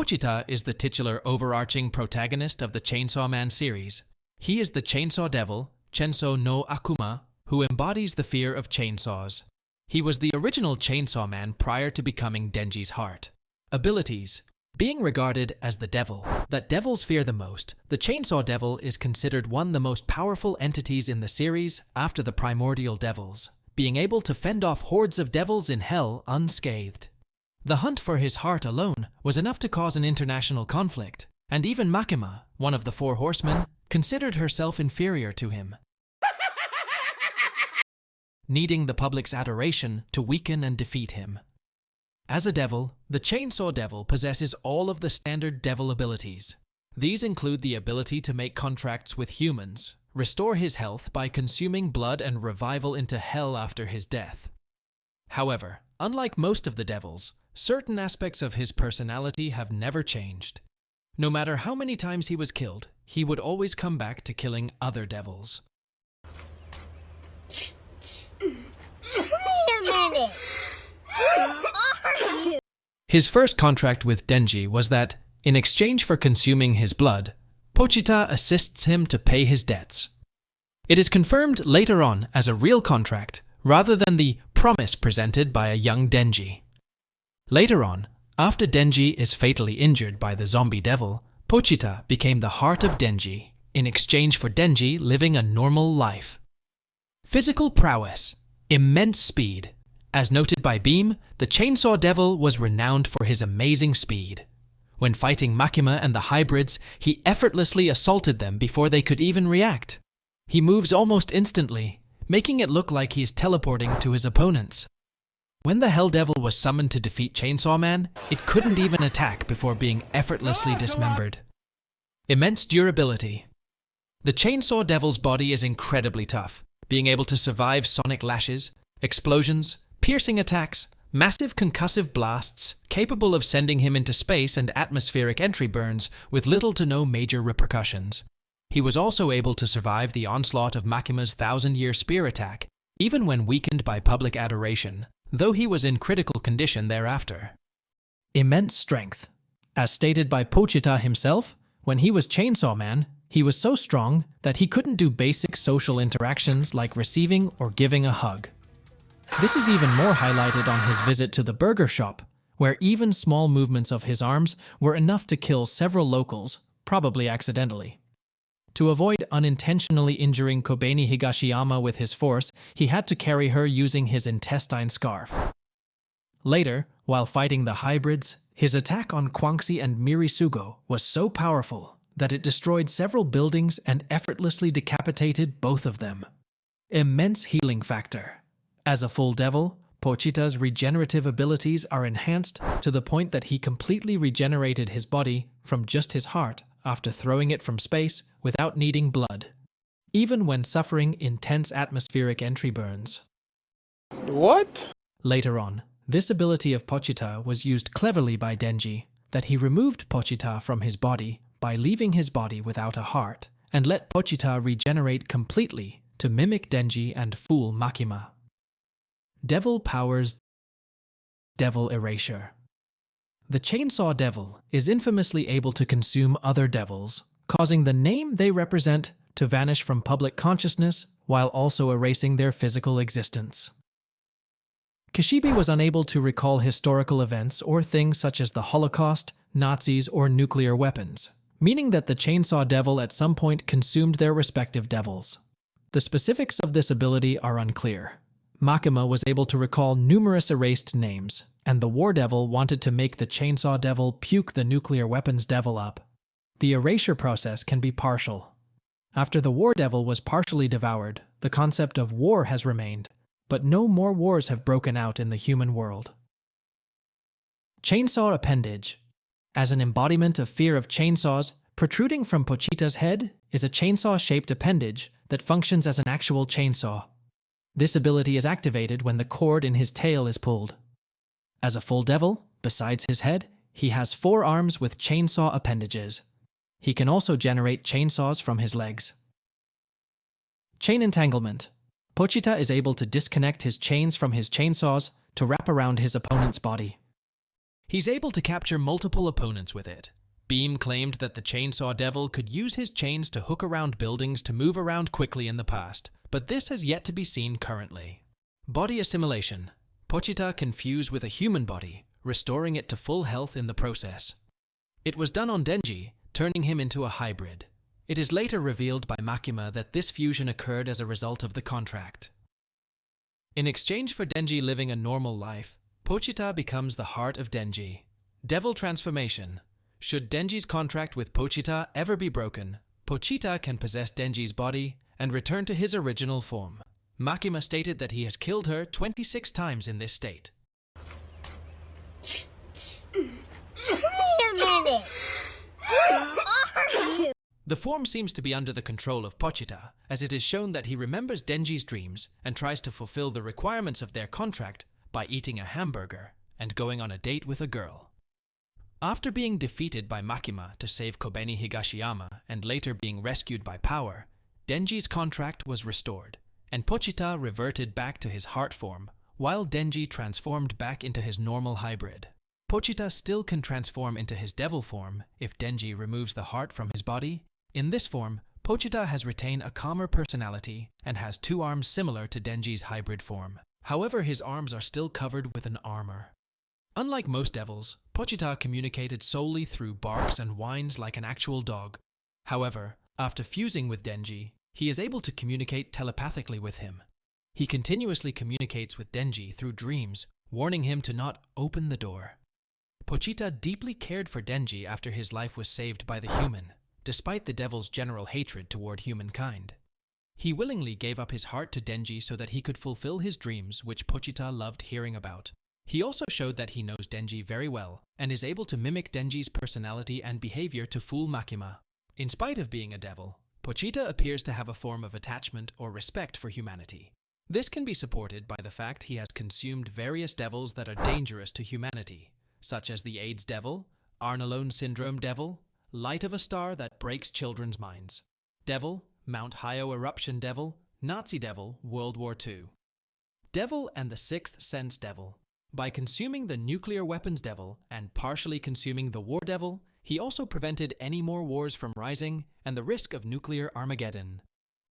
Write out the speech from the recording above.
Pochita is the titular overarching protagonist of the Chainsaw Man series. He is the Chainsaw Devil, Chainsaw no Akuma, who embodies the fear of chainsaws. He was the original Chainsaw Man prior to becoming Denji's heart. Abilities. Being regarded as the devil that devils fear the most, the Chainsaw Devil is considered one of the most powerful entities in the series after the primordial devils, being able to fend off hordes of devils in hell unscathed. The hunt for his heart alone was enough to cause an international conflict, and even Makima, one of the four horsemen, considered herself inferior to him, needing the public's adoration to weaken and defeat him. As a devil, the Chainsaw Devil possesses all of the standard devil abilities. These include the ability to make contracts with humans, restore his health by consuming blood, and revival into hell after his death. However, unlike most of the devils, certain aspects of his personality have never changed. No matter how many times he was killed, he would always come back to killing other devils. Wait a minute! Who are you? His first contract with Denji was that, in exchange for consuming his blood, Pochita assists him to pay his debts. It is confirmed later on as a real contract, rather than the promise presented by a young Denji. Later on, after Denji is fatally injured by the zombie devil, Pochita became the heart of Denji, in exchange for Denji living a normal life. Physical prowess. Immense speed. As noted by Beam, the Chainsaw Devil was renowned for his amazing speed. When fighting Makima and the hybrids, he effortlessly assaulted them before they could even react. He moves almost instantly, making it look like he is teleporting to his opponents. When the Hell Devil was summoned to defeat Chainsaw Man, it couldn't even attack before being effortlessly dismembered. Immense durability. The Chainsaw Devil's body is incredibly tough, being able to survive sonic lashes, explosions, piercing attacks, massive concussive blasts, capable of sending him into space, and atmospheric entry burns with little to no major repercussions. He was also able to survive the onslaught of Makima's 1,000-year spear attack, even when weakened by public adoration, though he was in critical condition thereafter. Immense strength. As stated by Pochita himself, when he was Chainsaw Man, he was so strong that he couldn't do basic social interactions like receiving or giving a hug. This is even more highlighted on his visit to the burger shop, where even small movements of his arms were enough to kill several locals, probably accidentally. To avoid unintentionally injuring Kobeni Higashiyama with his force, he had to carry her using his intestine scarf. Later, while fighting the hybrids, his attack on Quanxi and Mirisugo was so powerful that it destroyed several buildings and effortlessly decapitated both of them. Immense healing factor. As a full devil, Pochita's regenerative abilities are enhanced to the point that he completely regenerated his body from just his heart after throwing it from space without needing blood, even when suffering intense atmospheric entry burns. What? Later on, this ability of Pochita was used cleverly by Denji, that he removed Pochita from his body by leaving his body without a heart, and let Pochita regenerate completely to mimic Denji and fool Makima. Devil powers. Devil erasure. The Chainsaw Devil is infamously able to consume other devils, causing the name they represent to vanish from public consciousness while also erasing their physical existence. Kishibe was unable to recall historical events or things such as the Holocaust, Nazis, or nuclear weapons, meaning that the Chainsaw Devil at some point consumed their respective devils. The specifics of this ability are unclear. Makima was able to recall numerous erased names, and the War Devil wanted to make the Chainsaw Devil puke the nuclear weapons devil up. The erasure process can be partial. After the War Devil was partially devoured, the concept of war has remained, but no more wars have broken out in the human world. Chainsaw appendage. As an embodiment of fear of chainsaws, protruding from Pochita's head is a chainsaw-shaped appendage that functions as an actual chainsaw. This ability is activated when the cord in his tail is pulled. As a full devil, besides his head, he has 4 arms with chainsaw appendages. He can also generate chainsaws from his legs. Chain entanglement. Pochita is able to disconnect his chains from his chainsaws to wrap around his opponent's body. He's able to capture multiple opponents with it. Beam claimed that the Chainsaw Devil could use his chains to hook around buildings to move around quickly in the past, but this has yet to be seen currently. Body assimilation. Pochita can fuse with a human body, restoring it to full health in the process. It was done on Denji, turning him into a hybrid. It is later revealed by Makima that this fusion occurred as a result of the contract. In exchange for Denji living a normal life, Pochita becomes the heart of Denji. Devil transformation. Should Denji's contract with Pochita ever be broken, Pochita can possess Denji's body and return to his original form. Makima stated that he has killed her 26 times in this state. Wait a minute! Who are you? The form seems to be under the control of Pochita, as it is shown that he remembers Denji's dreams and tries to fulfill the requirements of their contract by eating a hamburger and going on a date with a girl. After being defeated by Makima to save Kobeni Higashiyama and later being rescued by Power, Denji's contract was restored, and Pochita reverted back to his heart form, while Denji transformed back into his normal hybrid. Pochita still can transform into his devil form if Denji removes the heart from his body. In this form, Pochita has retained a calmer personality and has two arms similar to Denji's hybrid form. However, his arms are still covered with an armor. Unlike most devils, Pochita communicated solely through barks and whines like an actual dog. However, after fusing with Denji, he is able to communicate telepathically with him. He continuously communicates with Denji through dreams, warning him to not open the door. Pochita deeply cared for Denji after his life was saved by the human, despite the devil's general hatred toward humankind. He willingly gave up his heart to Denji so that he could fulfill his dreams, which Pochita loved hearing about. He also showed that he knows Denji very well and is able to mimic Denji's personality and behavior to fool Makima. In spite of being a devil, Pochita appears to have a form of attachment or respect for humanity. This can be supported by the fact he has consumed various devils that are dangerous to humanity, such as the AIDS Devil, Arnalone Syndrome Devil, Light of a Star that breaks children's minds, Devil, Mount Hio Eruption Devil, Nazi Devil, World War II. Devil and the Sixth Sense Devil. By consuming the Nuclear Weapons Devil and partially consuming the War Devil, he also prevented any more wars from rising and the risk of nuclear Armageddon.